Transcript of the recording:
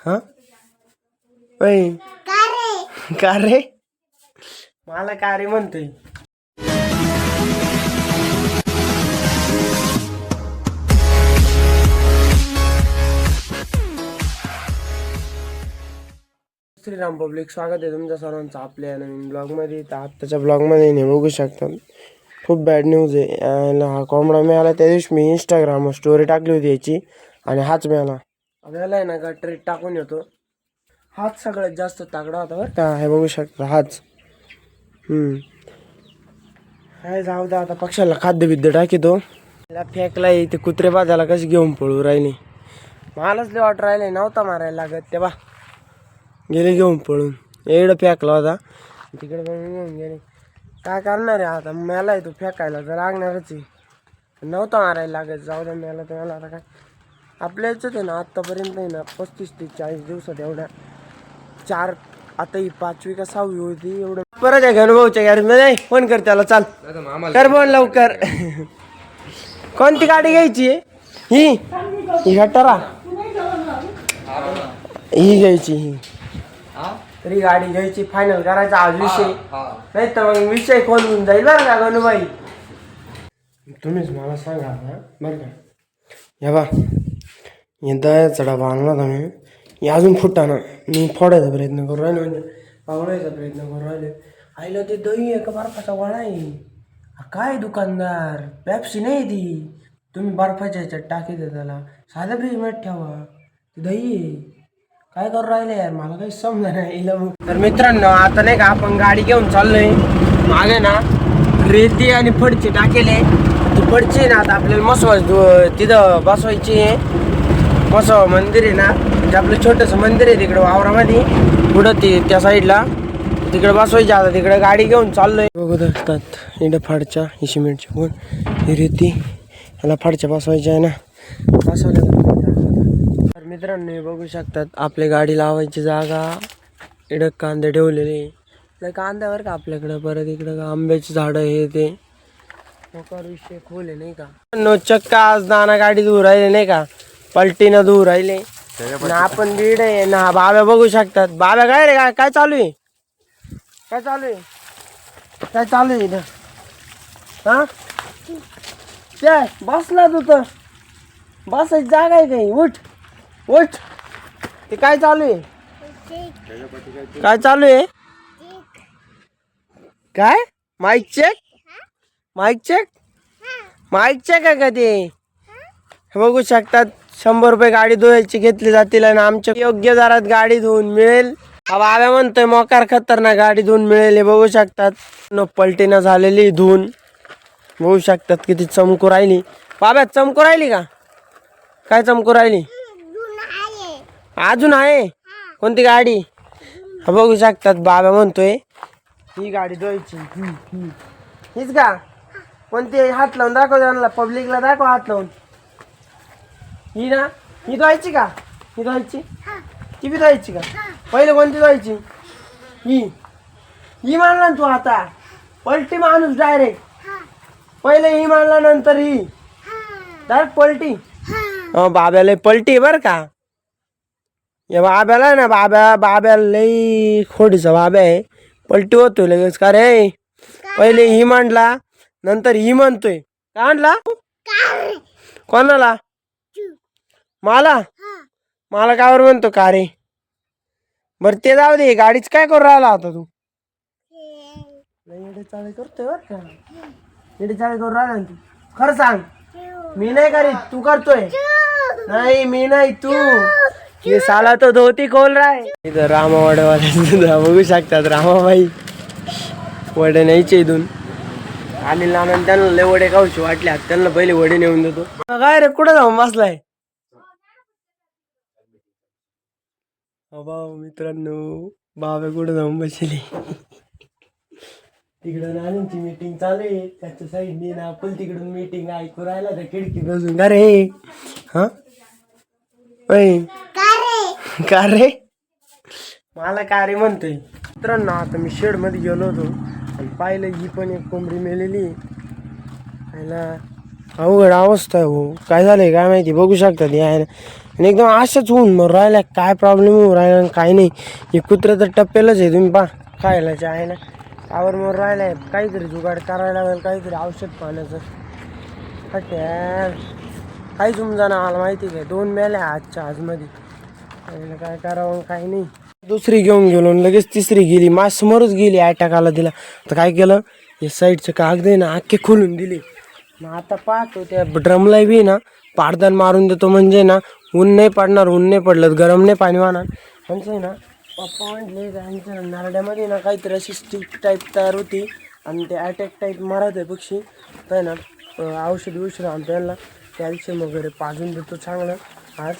हा बाई का रे मला का रे म्हणतोय. श्रीराम पब्लिक, स्वागत आहे तुमच्या सर्वांचं आपल्या नवीन ब्लॉगमध्ये. तर आत्ताच्या ब्लॉगमध्ये नाही बघू शकता, खूप बॅड न्यूज आहे. हा कोंबडा मिळाला त्या दिवशी मी इंस्टाग्रामवर स्टोरी टाकली होती याची, आणि हाच मिळाला. याला आहे ना गटरीत टाकून येतो. हाच सगळ्यात जास्त तागडा होता बरं का, हे बघू शकता हाच. काय जाऊ द्या, आता पक्ष्याला खाद्य बिद्य टाकीतो. त्याला फेकला ते कुत्रे बाजाला कशी घेऊन पळू राहिली. मलाच लय वाट राहिले, नव्हता मारायला लागत ते बा, गेले घेऊन पळून. एवढं फेकला होता तिकडे पण घेऊन गेले. काय करणार आहे आता, मला आहे तो फेकायला तर लागणारच आहे. नव्हता मारायला लागत, जाऊ द्या मला तर. मला आता काय आपल्या याच्यात आहे ना आत्तापर्यंत आहे ना 35 ते 40 दिवसात एवढ्या 4, आता ही 5वी का 6वी होती एवढं. परत आहे गणभाऊच्या गॅरेजमध्ये फोन कर त्याला, चाल कर फोन लवकर. कोणती गाडी घ्यायची ही गटारा, ही घ्यायची ही. तरी गाडी घ्यायची फायनल करायचा आज विषय, नाही तर मग विषय कोण होऊन जाईल बरं का गणूबाई. तुम्हीच मला सांगा बरं का. या बा एकदा चढा बांधला होता मी, अजून फुटाना. मी फोडायचा प्रयत्न करू राहिले, म्हणजे पावडायचा प्रयत्न करू राहिले. आईला ते दही आहे का बर्फाचा गोळा आहे काय, दुकानदार पॅप्सी नाही ती, तुम्ही बर्फाच्या ह्याच्यात टाकी दे त्याला, साध्या फ्रीजमध्ये ठेवा, ते दही आहे. काय करू राहिले यार, मला काही समजा नाही. तर मित्रांनो आता नाही का आपण गाडी घेऊन चाललोय. मागे ना रेती आणि फडची टाकेले, ती फडची ना आता आपल्याला मसवा तिथं बसवायची आहे. मसवा मंदिर आहे ना, म्हणजे आपलं छोटंसं मंदिर आहे तिकडं वावरामध्ये पुढं त्या साईडला, तिकडे बसवायची. आता तिकडे गाडी घेऊन चाललोय. बघत असतात इकडं फाडच्या ही सिमेंटची कोण ही रेती, याला फाडच्या बसवायच्या आहे ना, बसवल्या. तर मित्रांनो हे बघू शकतात आपल्या गाडी लावायची जागा. इकडं कांदे ठेवलेले, कांद्यावर का आपल्याकडं. परत इकडं आंब्याची झाडं हे ते मोकार विषय खोल आहे नाही का. नो चक्का आज दाना गाडी दूर राहिले नाही का, पलटीनं दूर राहिले ना. आपण बीड आहे ना. बाब्या बघू शकतात. बाब्या काय रे, काय चालू आहे, काय चालू आहे, काय चालू आहे इथं हा. ते बसला तू तर, बसायची जागा आहे काही, उठ उठ. ते काय चालू आहे, काय चालू आहे, काय mic check, mic check, mic check आहे का ते. हे बघू शकतात 100 रुपये गाडी धुवायची घेतली जातील, आणि आमच्या योग्य दरात गाडी धुवून मिळेल. हा बाब्या म्हणतोय मोकार खतरनाक गाडी धुवून मिळेल. हे बघू शकतात न पलटीनं झालेली धुवून. बघू शकतात किती चमकू राहिली. बाब्या चमकू राहिली का, काय चमकू राहिली, अजून आहे कोणती गाडी. हा बघू शकतात बाबा म्हणतोय ही गाडी धुवायची. हीच का, कोणती, हात लावून दाखव त्यांना, पब्लिकला दाखव हात लावून. ही ना, ही धुवायची का, ही धुवायची, ती बी धुवायची का. पहिले कोणती धुवायची, ही मानला तू आता, पलटी माणूस डायरेक्ट. पहिले ही मानला नंतर ही डायरेक्ट पलटी. बाब्याला पलटी बर का. या बाब्याला ना, बाब्याला लई खोडीचा बाब्या आहे, पलटी होतोय लगेच. का रे, पहिले ही मांडला नंतर ही म्हणतोय. काय आणला कोणाला, मला, मला कावर म्हणतो का रे. बर ते जाऊ दे, गाडीच काय करू राहिला होता तू. एवढे चाळे करतोय बर का, एवढे चाळे करू राहिला तू. खरं सांग, मी नाही करीत, तू करतोय. नाही मी नाही, तू. ये साला तो धोती खोल रहा है. इधर रामा वडेवाले बघू शकतात. रामाबाई वडे न्यायचे इथून आणि लहान त्यांना लय वडे खाऊशी वाटल्या, त्यांना पहिले वडे नेऊन देतो. काय रे, कुठं जाऊन बसलाय. बाबा मित्रांनो, बाबा कुठं जाऊन बसले. तिकडं नानींची मीटिंग चालू आहे, त्याच्या साईडने ना आपण तिकडून मीटिंग ऐकू राहिला त्या खिडकी बसून. का रे हा का रे, मला का रे म्हणतोय. मित्रांनो आता मी शेड मध्ये गेलो होतो आणि पाहिलं ही पण एक कोंबडी मेलेली. अवघड अवस्था आहे हो, काय झालंय काय माहिती. बघू शकतात आणि एकदम अशाच होऊन मग राहिला. काय प्रॉब्लेम होऊन राहिला आणि काय नाही. हे कुत्रं तर टप्प्यालाच आहे. तुम्ही पहा खायला आहे ना त्यावर मग राहिला आहे. काहीतरी जुगाड करायला लागेल, काहीतरी औषध पाण्याचं. यार काहीच उमजाना मला माहिती काय. 2 मेल्या आजच्या आजमध्ये. काय करावं काय नाही. दुसरी घेऊन गेलो लगेच तिसरी गेली. समोरच गेली. अटॅक आला तिला. तर काय केलं, हे साईडचं कागद आहे ना अख्खे खोलून दिले. मग आता पाहतो त्या ड्रमला बी ना पाडदान मारून देतो. म्हणजे ना ऊन नाही पडणार. ऊन नाही पडलं गरम नाही पाणी वाहणार. त्यांचं आहे ना पप्पा म्हटले त्यांच्या नारड्यामध्ये ना काहीतरी अशी स्टिक टाईप तयार होती आणि ते अटॅक टाईप मारत आहे पक्षी. तर ना औषध आणतो त्यांना कॅल्शियम वगैरे पाजून देतो चांगलं आज.